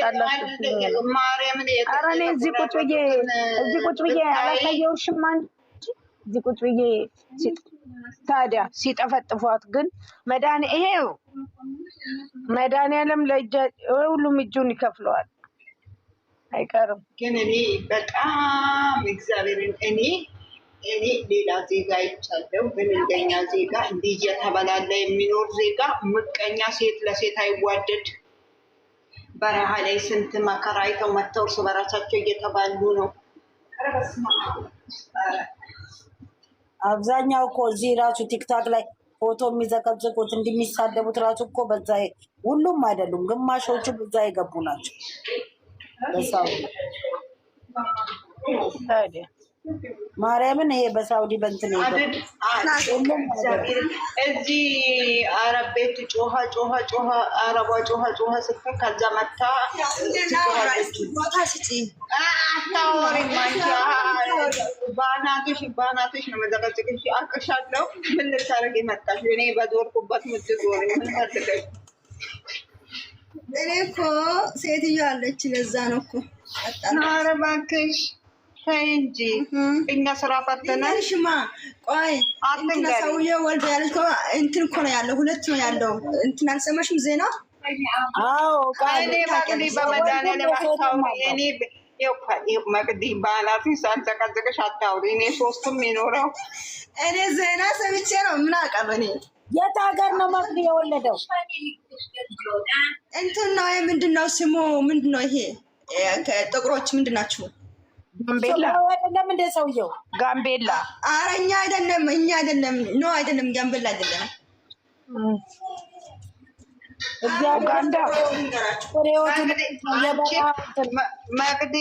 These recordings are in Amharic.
ታጣላችሁ። ኧረ እኔ እዚህ ቁጭ ብዬ አላሳየሁሽም አንቺ እዚህ ቁጭ ብዬ ታዲያ ሲጠፈጥፏት ግን ይሄው መድኃኒዓለም ሁሉም እጁን ይከፍለዋል አይቀርም። ግን እኔ በጣም እግዚአብሔርን እኔ ሌላ ዜጋ አይቻለሁ። ግን እንደኛ ዜጋ እንዲህ እየተበላለ የሚኖር ዜጋ ምቀኛ፣ ሴት ለሴት አይዋደድ። በረሃ ላይ ስንት መከራ አይተው መጥተው እርስ በራሳቸው እየተባሉ ነው። አብዛኛው እኮ እዚህ ራሱ ቲክታክ ላይ ፎቶ የሚዘቀዝቁት እንደሚሳደቡት ራሱ እኮ በዛ ሁሉም አይደሉም፣ ግማሾቹ በዛ የገቡ ናቸው። በሳውዲ ማርያምን ይሄ በሳውዲ በእንትን እዚህ አረብ ቤት ጮኸ አረቧ ጮኸ ስትል ከዛ መታ አታወሪም አንቺ ባናትሽ ነው መዘቀዝቅሽ። አቅሻለሁ ምን ልታረጊ መጣሽ? እኔ በዞርኩበት ምትዞሪ ምን ፈልገሽ? እኔ እኮ ሴትዮ አለች ለዛ ነው እኮ። ኧረ እባክሽ ተይ እንጂ እኛ ስራ ፈተናል። ሽማ ቆይ እንትና ሰውዬው ወልድ ያለች እንትን እኮ ነው ያለው፣ ሁለት ነው ያለው። እንትን አልሰማሽም ዜና? አዎ እኔ መቅዲ በመድኃኒዓለም አታውሪ። እኔ መቅዲ ባላፊ ሳልዘቀዘቅሽ አታውሪ። እኔ ሶስቱም የኖረው እኔ ዜና ሰምቼ ነው። ምን አውቃለሁ እኔ። የት ሀገር ነው መቅዲ የወለደው? እንትን ነው ምንድን ነው ስሙ? ምንድን ነው ይሄ? ጥቁሮች ምንድን ናቸው? ጋምቤላ አይደለም እንደ ሰውየው ጋምቤላ። ኧረ እኛ አይደለም ኖ አይደለም፣ ጋምቤላ አይደለም። ኡጋንዳ መቅዲ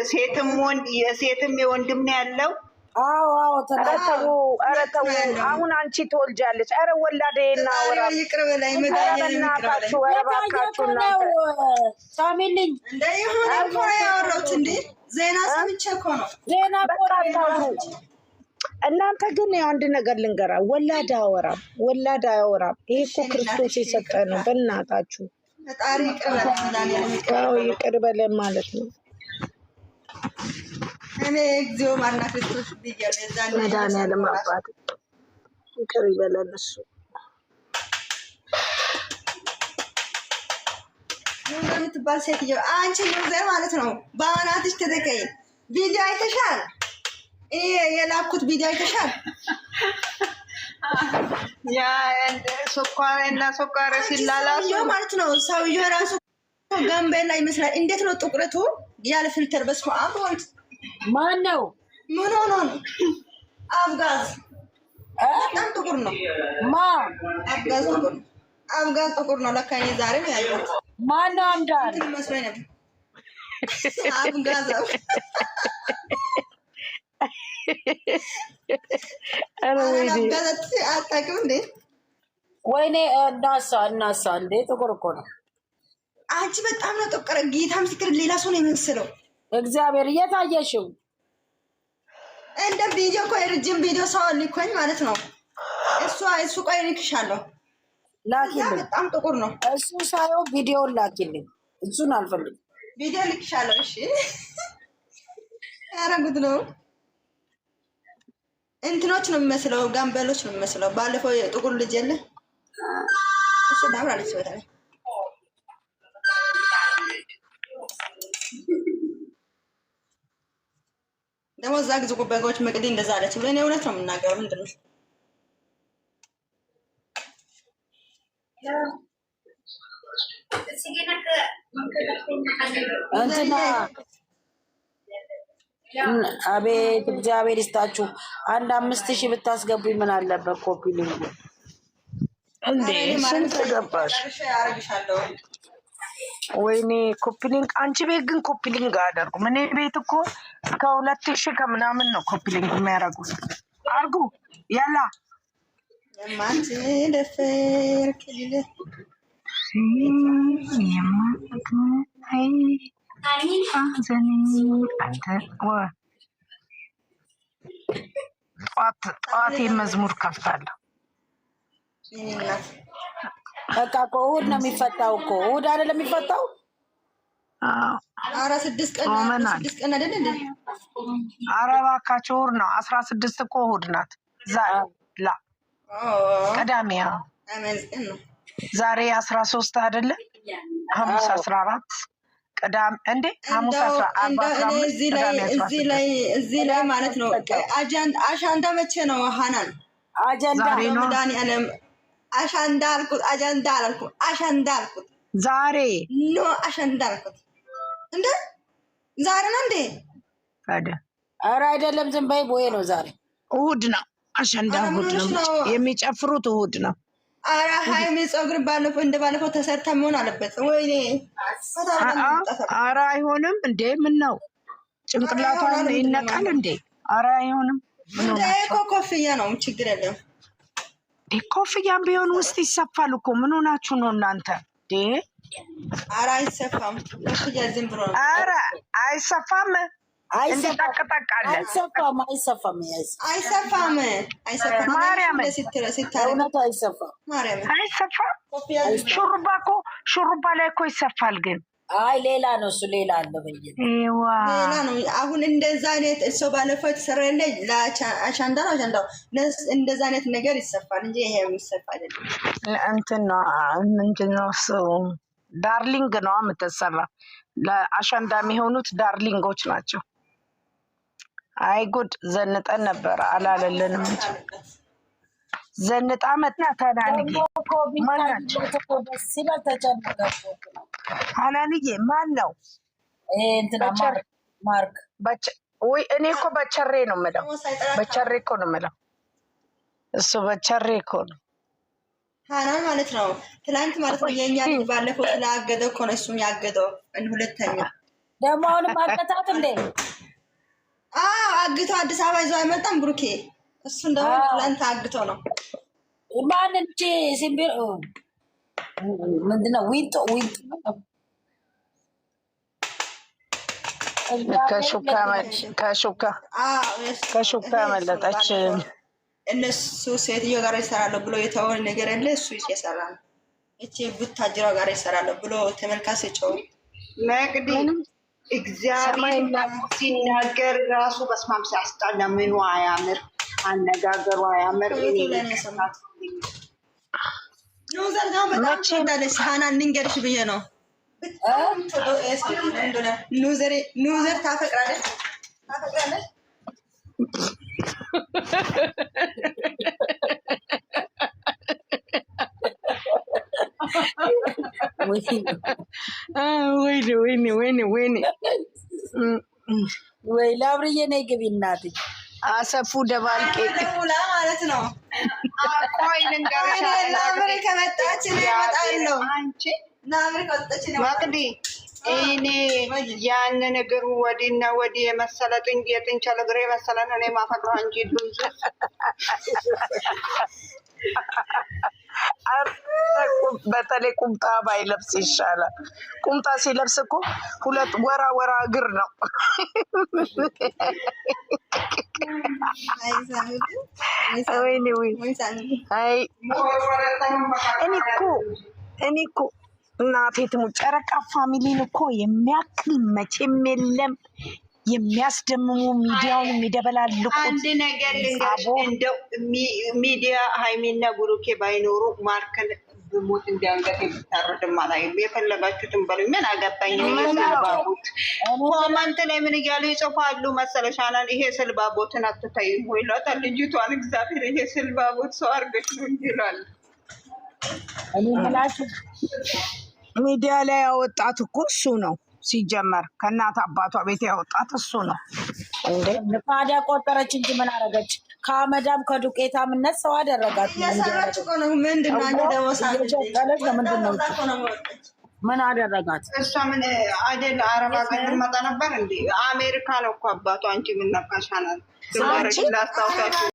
ሴትም የወንድም ነው ያለው። አዎ ኧረ ተው አሁን አንቺ ትወልጃለች። ኧረ ወላዴ እናወራ ይቅር በላይ በእናታችሁ። ኧረ እባካችሁ ሳሚልኝ እንደይሁን እኮ ያወራሁት እንዴ ዜና ሰምቼ እኮ ነው። ዜና እናንተ ግን ያው አንድ ነገር ልንገራ፣ ወላድ አያወራም። ይሄ እኮ ክርስቶስ የሰጠ ነው። በእናታችሁ ፈጣሪ ይቅር በለን ማለት ነው። እኔ እግዚኦ ማርና ክርስቶስ ቢገር እዛን መድኃኒዓለም አባት ይቅር ይበለን እሱ። የምትባል ሴትዮ አንቺ ዩዘር ማለት ነው። በአናትሽ ተደቀይ። ቪዲዮ አይተሻል? ይሄ የላኩት ቪዲዮ አይተሻል? ያ ስኳር ሲላላሱ ማለት ነው። ሰውዬው ራሱ ጋምቤላ ይመስላል። እንዴት ነው ጥቁረቱ ያለ ፊልተር? በስመ አብ ወልድ። ማን ነው? ምን ሆኖ ነው? አብጋዝ በጣም ጥቁር ነው። አብጋዝ ጥቁር ነው። ለካ እኔ ዛሬ ነው ያየሁት። ማን ነው አምዳል? መስሎኝ ነበር። አብጋዝ አታውቅም እንዴ? ወይኔ እናሳ እንዴ! ጥቁር እኮ ነው። አንቺ በጣም ነው ጠቆረ። ጌታ ምስክር፣ ሌላ ሰው ነው የመሰለው። እግዚአብሔር እየታየሽው እንደ ቪዲዮ እኮ የረጅም ቪዲዮ ሰው ልኮኝ ማለት ነው። እሱ ቆይ ልክሻለሁ። ላኪልኝ። በጣም ጥቁር ነው እሱ ሳይሆን ቪዲዮውን ላኪልኝ። እሱን አልፈልግም። ቪዲዮ ልክሻለሁ። እሺ ያረጉት ነው። እንትኖች ነው የሚመስለው፣ ጋምቤሎች ነው የሚመስለው። ባለፈው የጥቁር ልጅ የለ እሱ ዳብራለች በተለይ ደግሞ እዛ ግዙ በጎች መቅዲ እንደዛ አለች ብለን የእውነት ነው የምናገረው። ምንድን ነው እንትና አቤት እግዚአብሔር ይስጣችሁ። 5,000 ብታስገቡኝ ምን አለበት? ኮፒ ሊንክ እንዴ ስንት ገባሽ? ወይኔ ኮፒሊንግ። አንቺ ቤት ግን ኮፒሊንግ አያደርጉም። እኔ ቤት እኮ ከ2,000 ከምናምን ነው ኮፒሊንግ የሚያደርጉት። አርጉ ያላ ማንቺ ደፈር ከሌለ ጠዋት መዝሙር ከፍታለሁ። በቃ እኮ እሑድ ነው የሚፈታው እኮ እሑድ አይደለም የሚፈታው። ኧረ 6 ቀን አይደል እንዴ? ኧረ እባካችሁ እሑድ ነው። 16 እኮ እሑድ ናት። ቅዳሜ ዛሬ 13 አይደለ? ሐሙስ 14 ቅዳሜ እንዴ ሐሙስ 14 እዚህ ላይ ማለት ነው። አሻንዳ መቼ ነው? ሃናን አጀንዳ መድኃኒዓለም አሻንዳ አልኩት። አጀንዳ አልኩት። አሻንዳ አልኩት። ዛሬ ኖ አሻንዳ አልኩት። እንዴ ዛሬ ነው እንዴ? ኧረ አይደለም፣ ዝም በይ። ቦዬ ነው ዛሬ እሑድ ነው። አሸንዳ እሑድ ነው የሚጨፍሩት፣ እሑድ ነው። ኧረ ሀይሚ ፀጉር ባለፈው ተሰርታ መሆን አለበት። ወይኔ ኧረ አይሆንም እንዴ! ምን ነው ጭንቅላቷን ይነቃል እንዴ? ኧረ አይሆንም። እኮ ኮፍያ ነው፣ ችግር የለም። ኮፍያም ቢሆን ውስጥ ይሰፋል እኮ። ምን ሆናችሁ ነው እናንተ? ኧረ አይሰፋም። ኮፍያ ዝም ብሎ ነው። ኧረ አይሰፋም። ሹሩባ ላይ እኮ ይሰፋል። ግን አይ ሌላ ነው እሱ፣ ሌላ አለ ሌላ ነው። አሁን እንደዛ አይነት እሱ ባለፈው የተሰራለ ለአሻንዳ ነው። አሻንዳው እንደዛ አይነት ነገር ይሰፋል እንጂ ይሄ የሚሰፋ አይደለም። እንትን ነው ምንድን ነው እሱ ዳርሊንግ ነው የምትሰራ። ለአሻንዳ የሚሆኑት ዳርሊንጎች ናቸው። አይ ጉድ! ዘንጠን ነበር አላለልንም እንጂ ዘንጣ መጣ። ታናንዬ ታናንዬ ማን ነው? ማርክ ወይ እኔ እኮ በቸሬ ነው የምለው። በቸሬ እኮ ነው የምለው። እሱ በቸሬ እኮ ነው ሃናን ማለት ነው። ትላንት ማለት ነው የኛ ልጅ ባለፈው ስላገደው እኮ ነው እሱም ያገደው። ሁለተኛ ደግሞ አሁንም አገታት እንዴ? አግቶ አዲስ አበባ ይዞ አይመጣም ብሩኬ። እሱ እንደሆነ ትላንት አግቶ ነው። ማን እንጂ ሲምቢር ምንድነው? ዊንጦ ከሹካ መለጠች። እነሱ ሴትዮ ጋር ይሰራለሁ ብሎ የተወውን ነገር ያለ እሱ ይሰራ ነው። እቺ ቡታጅራ ጋር ይሰራለሁ ብሎ ተመልካች ጨው መቅዲ እግዚአብሔር ሲናገር ራሱ በስማም ሲያስጣላ ምኑ አያምር፣ አነጋገሩ አያምር። ሃናን ንንገርሽ ብዬ ነው። ኑዘር ታፈቅራለች። ወይኔ ወይ ላብርዬ ነይ ግቢ እናት። አሰፉ ደባልቄ ማለት ነው። ቆይ ልንገርሽ፣ ናምሪ ከመጣች እመጣለሁ። መቅዲ እኔ ያን ነገሩ ወዲና ወዲ የመሰለ የጥንቸል እግር የመሰለ ነው እኔ ማፈቅረው እንጂ ዱንዝ በተለይ ቁምጣ ባይለብስ ይሻላል። ቁምጣ ሲለብስ እኮ ሁለት ወራ እግር ነው። እኔ እኮ እናቴ ትሙት ጨረቃ ፋሚሊን እኮ የሚያክል መቼም የለም። የሚያስደምሙ ሚዲያውን የሚደበላልቁት አንድ ነገር ልንገርሽ፣ እንደው ሚዲያ ሃይሚና ብሩኬ ባይኖሩ ማርከን ብሞት እንዲያንገት ብታረድም አላየም። የፈለጋችሁትን በሉ፣ ምን አገባኝ። ስልባቦት ኮመንት ላይ ምን እያሉ ይጽፋሉ መሰለሽ? አናን ይሄ ስልባቦትን አትታይም ወይ ይሏታል ልጅቷን። እግዚአብሔር ይሄ ስልባቦት ሰው አርገሽ ነው እንጂ ይላል። ሚዲያ ላይ ያወጣት እኮ እሱ ነው። ሲጀመር ከእናት አባቷ ቤት ያወጣት እሱ ነው እንዴ። ታዲያ ቆጠረች እንጂ ምን አደረገች? ከአመዳም ከዱቄታምነት ሰው አደረጋት። ምን አደረጋት? እሷ ምን አይደል አረብ ሀገር ልመጣ ነበር እንዴ? አሜሪካ ነው እኮ አባቷ። አንቺ ምን ነካሻናል? ላስታውሳችሁ